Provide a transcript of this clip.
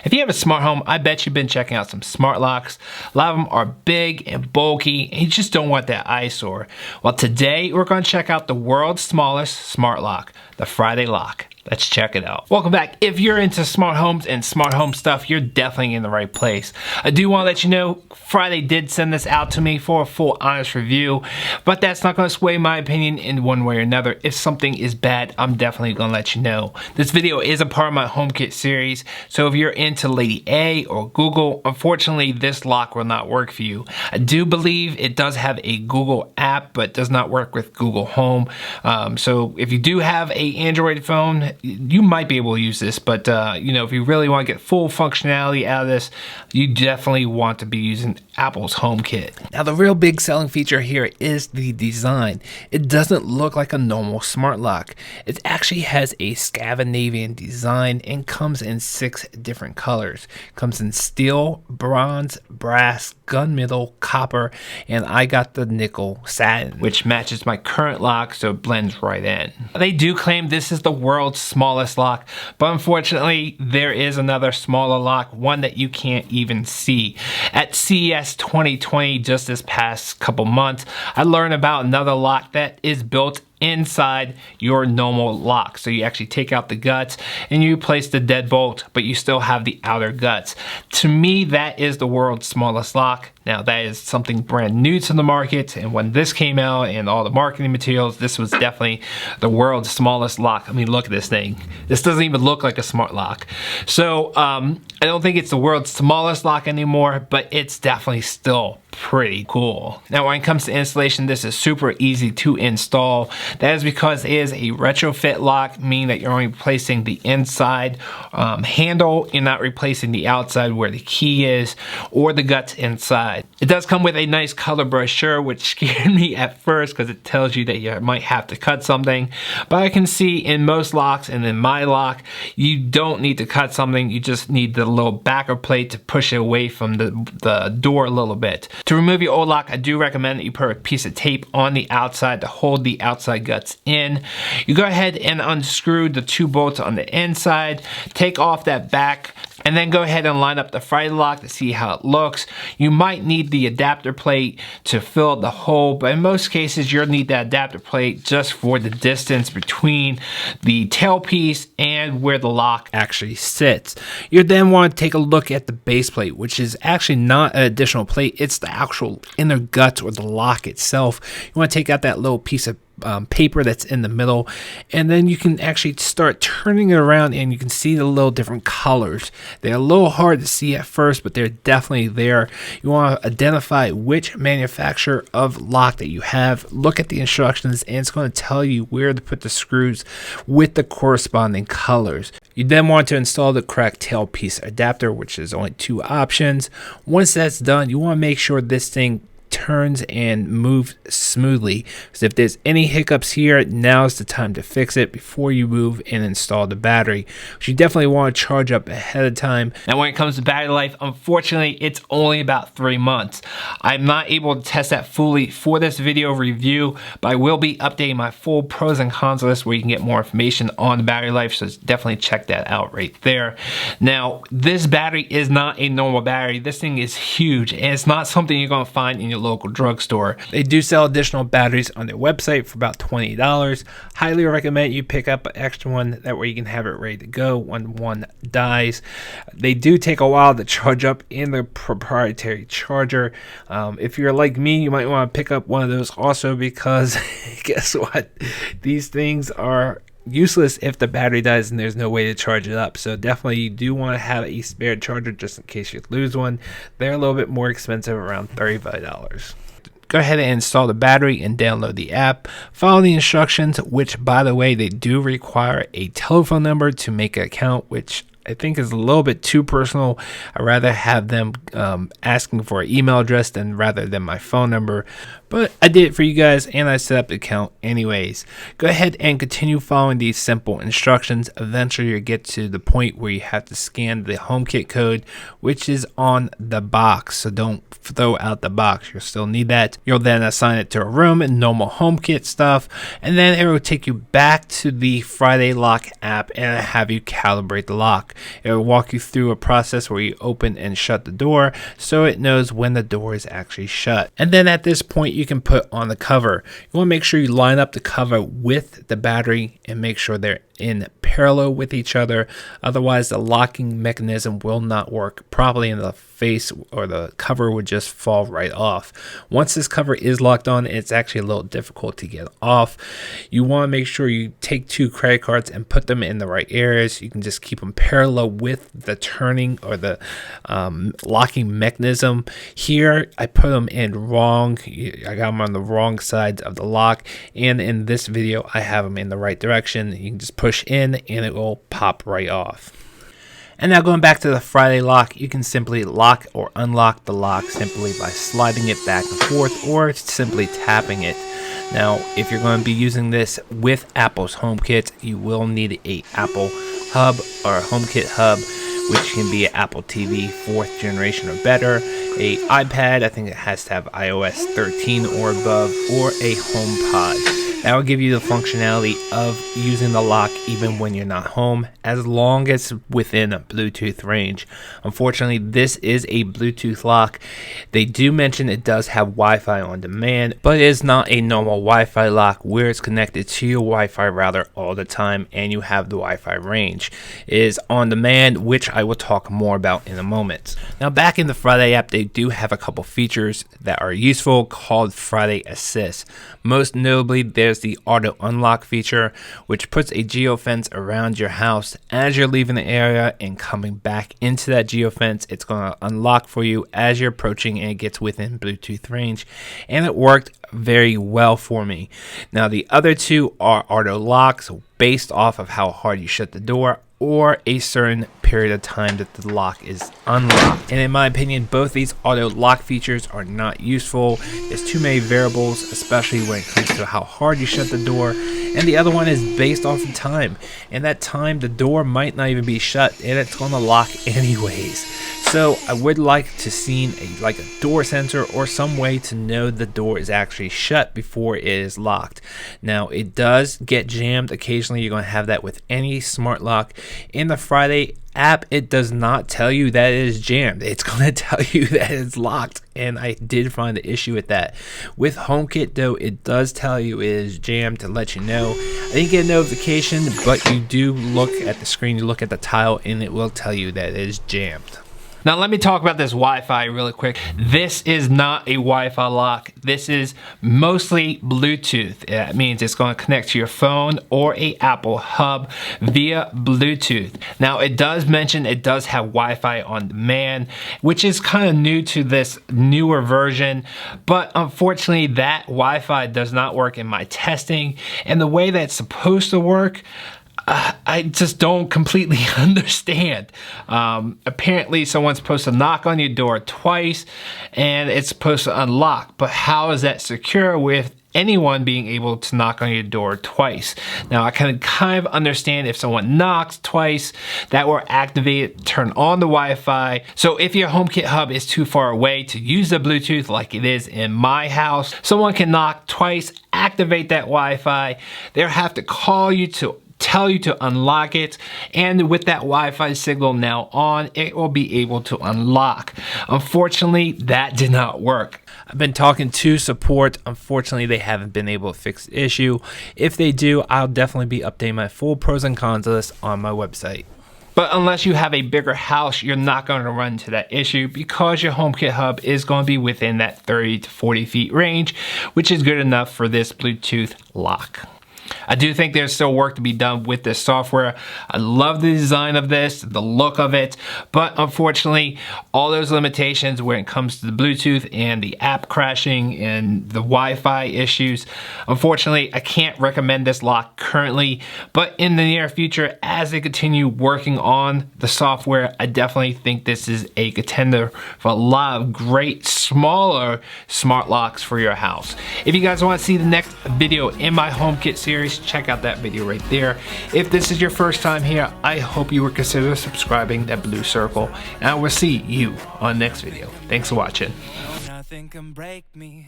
If you have a smart home, I bet you've been checking out some smart locks. A lot of them are big and bulky, and you just don't want that eyesore. Well, today we're going to check out the world's smallest smart lock, the Friday Lock. Let's check it out. Welcome back. If you're into smart homes and smart home stuff, you're definitely in the right place. I do want to let you know, Friday did send this out to me for a full honest review, but that's not going to sway my opinion in one way or another. If something is bad, I'm definitely going to let you know. This video is a part of my HomeKit series, so if you're into Lady A or Google, unfortunately this lock will not work for you. I do believe it does have a Google app, but does not work with Google Home. So if you do have an Android phone, you might be able to use this, but you know, if you really want to get full functionality out of this, you definitely want to be using Apple's HomeKit. Now, the real big selling feature here is the design. It doesn't look like a normal smart lock. It actually has a Scandinavian design and comes in 6 different colors. It comes in steel, bronze, brass, gunmetal, copper, and I got the nickel satin, which matches my current lock, so it blends right in. They do claim this is the world's smallest lock, but unfortunately there is another smaller lock, one that you can't even see. At CES 2020, just this past couple months, I learned about another lock that is built inside your normal lock. So you actually take out the guts and you replace the deadbolt, but you still have the outer guts. To me, that is the world's smallest lock. Now, that is something brand new to the market, and when this came out and all the marketing materials, this was definitely the world's smallest lock. I mean, look at this thing. This doesn't even look like a smart lock. So I don't think it's the world's smallest lock anymore, but it's definitely still pretty cool. Now, when it comes to installation, this is super easy to install. That is because it is a retrofit lock, meaning that you're only replacing the inside handle. You're not replacing the outside where the key is or the guts inside. It does come with a nice color brochure, which scared me at first because it tells you that you might have to cut something. But I can see in most locks and in my lock, you don't need to cut something. You just need the little backer plate to push it away from the door a little bit. To remove your old lock, I do recommend that you put a piece of tape on the outside to hold the outside guts in. You go ahead and unscrew the 2 bolts on the inside, take off that back, and then go ahead and line up the Friday Lock to see how it looks. You might need the adapter plate to fill the hole, but in most cases you'll need that adapter plate just for the distance between the tailpiece and where the lock actually sits. You then want to take a look at the base plate, which is actually not an additional plate, it's the actual inner guts or the lock itself. You want to take out that little piece of paper that's in the middle, and then you can actually start turning it around and you can see the little different colors. They're a little hard to see at first, but they're definitely there. You want to identify which manufacturer of lock that you have, look at the instructions, and it's going to tell you where to put the screws with the corresponding colors. You then want to install the correct tailpiece adapter, which is only 2 options. Once that's done, you want to make sure this thing turns and moves smoothly, because if there's any hiccups here, now's the time to fix it before you move and install the battery, which you definitely want to charge up ahead of time. Now, when it comes to battery life, unfortunately it's only about 3 months. I'm not able to test that fully for this video review, but I will be updating my full pros and cons list where you can get more information on the battery life, so definitely check that out right there. Now, this battery is not a normal battery. This thing is huge, and it's not something you're going to find in your local drugstore. They do sell additional batteries on their website for about $20. Highly recommend you pick up an extra one, that way you can have it ready to go when one dies. They do take a while to charge up in the proprietary charger. If you're like me, you might want to pick up one of those also, because guess what? These things are useless if the battery dies and there's no way to charge it up. So definitely you do want to have a spare charger just in case you lose one. They're a little bit more expensive, around $35. Go ahead and install the battery and download the app. Follow the instructions, which, by the way, they do require a telephone number to make an account, which I think is a little bit too personal. I'd rather have them asking for an email address rather than my phone number. But I did it for you guys and I set up the account anyways. Go ahead and continue following these simple instructions. Eventually you'll get to the point where you have to scan the HomeKit code, which is on the box. So don't throw out the box. You'll still need that. You'll then assign it to a room and normal HomeKit stuff, and then it will take you back to the Friday Lock app and have you calibrate the lock. It will walk you through a process where you open and shut the door so it knows when the door is actually shut. And then at this point you can put on the cover. You want to make sure you line up the cover with the battery and make sure they're in parallel with each other. Otherwise the locking mechanism will not work properly and the face or the cover would just fall right off. Once this cover is locked on, it's actually a little difficult to get off. You want to make sure you take 2 credit cards and put them in the right areas. You can just keep them parallel with the turning or the locking mechanism. Here I put them in wrong. I got them on the wrong side of the lock, and in this video I have them in the right direction. You can just push in and it will pop right off. And now going back to the Friday lock, you can simply lock or unlock the lock simply by sliding it back and forth or simply tapping it. Now, if you're going to be using this with Apple's HomeKit, you will need a Apple hub or a HomeKit hub, which can be an Apple TV 4th generation or better, a iPad, I think it has to have iOS 13 or above, or a HomePod. That will give you the functionality of using the lock even when you're not home, as long as within a Bluetooth range. Unfortunately, this is a Bluetooth lock. They do mention it does have Wi-Fi on demand, but it is not a normal Wi-Fi lock where it's connected to your Wi-Fi router all the time and you have the Wi-Fi range. It is on demand, which I will talk more about in a moment. Now back in the Friday app, they do have a couple features that are useful called Friday Assist. Most notably, there's the auto unlock feature, which puts a geofence around your house. As you're leaving the area and coming back into that geofence, it's going to unlock for you as you're approaching and it gets within Bluetooth range, and it worked very well for me. Now the other 2 are auto locks based off of how hard you shut the door or a certain period of time that the lock is unlocked. And in my opinion, both these auto lock features are not useful. There's too many variables, especially when it comes to how hard you shut the door. And the other one is based off of time. And that time, the door might not even be shut and it's going to lock anyways. So I would like to see a door sensor or some way to know the door is actually shut before it is locked. Now it does get jammed occasionally. You're going to have that with any smart lock. In the Friday app, it does not tell you that it is jammed. It's going to tell you that it's locked, and I did find the issue with that. With HomeKit though, it does tell you it is jammed to let you know. I didn't get a notification, but you do look at the screen, you look at the tile, and it will tell you that it is jammed. Now let me talk about this Wi-Fi really quick. This is not a Wi-Fi lock. This is mostly Bluetooth. That means it's going to connect to your phone or a Apple hub via Bluetooth. Now it does mention it does have Wi-Fi on demand, which is kind of new to this newer version, but unfortunately that Wi-Fi does not work in my testing, and the way that's supposed to work, I just don't completely understand. Apparently someone's supposed to knock on your door twice and it's supposed to unlock, but how is that secure with anyone being able to knock on your door twice? Now I can kind of understand if someone knocks twice, that will activate it, turn on the Wi-Fi. So if your HomeKit hub is too far away to use the Bluetooth like it is in my house, someone can knock twice, activate that Wi-Fi. They'll have to call you to tell you to unlock it, and with that Wi-Fi signal now on, it will be able to unlock. Unfortunately, that did not work. I've been talking to support. Unfortunately, they haven't been able to fix the issue. If they do, I'll definitely be updating my full pros and cons list on my website. But unless you have a bigger house, you're not going to run into that issue because your HomeKit hub is going to be within that 30 to 40 feet range, which is good enough for this Bluetooth lock. I do think there's still work to be done with this software. I love the design of this, the look of it, but unfortunately, all those limitations when it comes to the Bluetooth and the app crashing and the Wi-Fi issues, unfortunately, I can't recommend this lock currently, but in the near future, as they continue working on the software, I definitely think this is a contender for a lot of great smaller smart locks for your house. If you guys want to see the next video in my HomeKit series, check out that video right there. If this is your first time here, I hope you would consider subscribing, that blue circle, and I will see you on the next video. Thanks for watching. Nothing can break me.